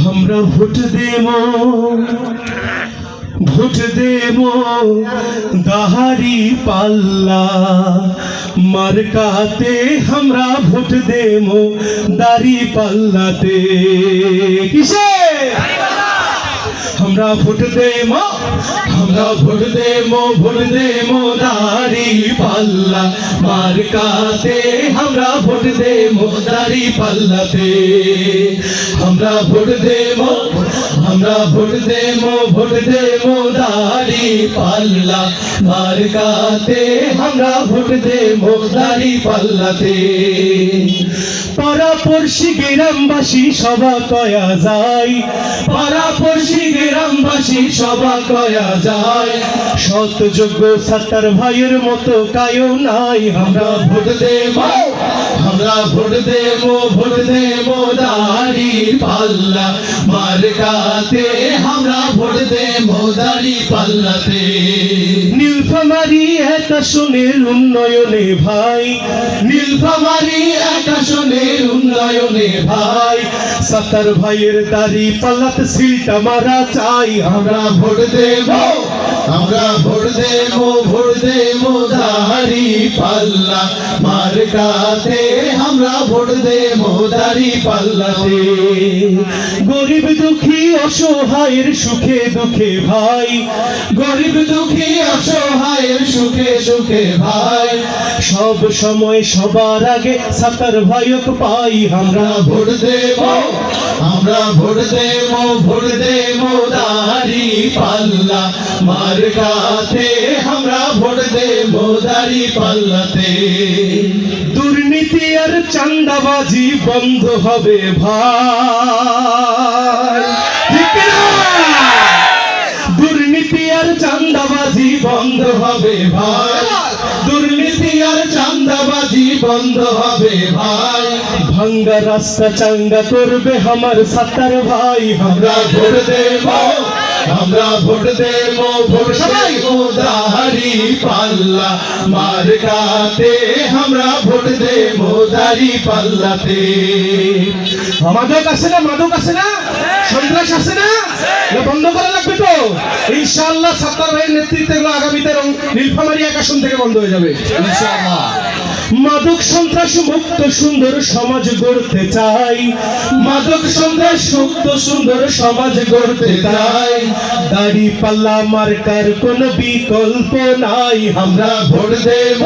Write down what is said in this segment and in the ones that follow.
আমরা ভোট দেব দাহারি পাল্লা মার্কাতে, আমরা ভোট দেব দাড়ি পাল্লাতে। কিসে আমরা ভোট দেব দাড়ি পাল্লা মার্কাতে, আমরা ভোট দেব দাড়ি পাল্লাতে। আমরা ভোট দেব দাড়ি পাল্লা মার্কাতে, আমরা ভোট দেব দাড়ি পাল্লাতে। পাড়াপড়শি গ্রামবাসী সভা কয়া যায়, সৎ যোগ্য সাত্তার ভাইয়ের মতো কায়ও নাই। আমরা ভোট দেব দাড়ি পাল্লা মার্কাতে, আমরা ভোট দেব দাড়ি পাল্লাতে। নীলফামারী এক আসনের উন্নয়নে ভাই, সাত্তার ভাইয়ের দাড়ি পাল্লাতে সিলটা মারা চাই। আমরা ভোট দেব দাড়ি পাল্লা মার্কাতে, আমরা ভোট দেব দাড়ি পাল্লাতে। গরিব দুঃখী অসহায়ের সুখে দুঃখে ভাই, সব সময় সবার আগে সাত্তার ভাইয়ক পাই। আমরা ভোট দেব দাড়ি পাল্লা মার্কাতে, আমরা ভোট দেব দাড়ি পাল্লাতে। দুর্নীতি আর চাঁদাবাজি বন্ধ হবে ভাই, দুর্নীতি আর চাঁদাবাজি বন্ধ হবে ভাই, ভাঙ্গা রাস্তা চাঙ্গা করবে আমার সাত্তার ভাই। আমরা ভোট দেব দাড়ি পাল্লা মার্কাতে, আমরা ভোট দেব দাড়ি পাল্লাতে। মাদক আছে না সন্ত্রাস আছে না, বন্ধ করা লাগবে তো ইনশাআল্লাহ। সাত্তার ভাইয়ের নেতৃত্বে আগামীতে নীলফামারী এক আসন থেকে বন্ধ হয়ে যাবে ইনশাআল্লাহ। মাদক সন্ত্রাস মুক্ত সুন্দর সমাজ গড়তে চাই, দাড়ি পাল্লা মার্কার কোন বিকল্প নাই। আমরা ভোট দেব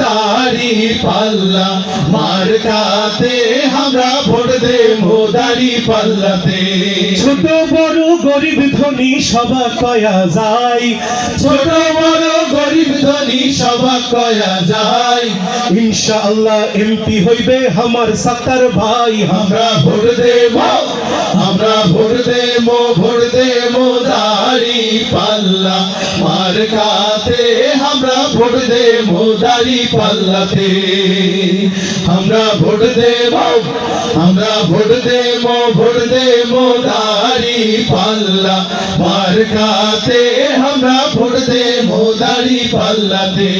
দাড়ি পাল্লা মার্কাতে, আমরা ভোট দেব দাড়ি পাল্লাতে। ছোট বড় গরিব ধনী সভা কয়া যায়, ইনশাআল্লাহ এমপি হইবে আমার সাত্তার ভাই। আমরা ভোট দেব দাড়ি পাল্লা মার্কাতে, আমরা ভোট দেব দাড়ি পাল্লাতে। আমরা ভোট দেব দাড়ি পাল্লা মার্কাতে, আমরা ভোট দেব দাড়ি পাল্লাতে।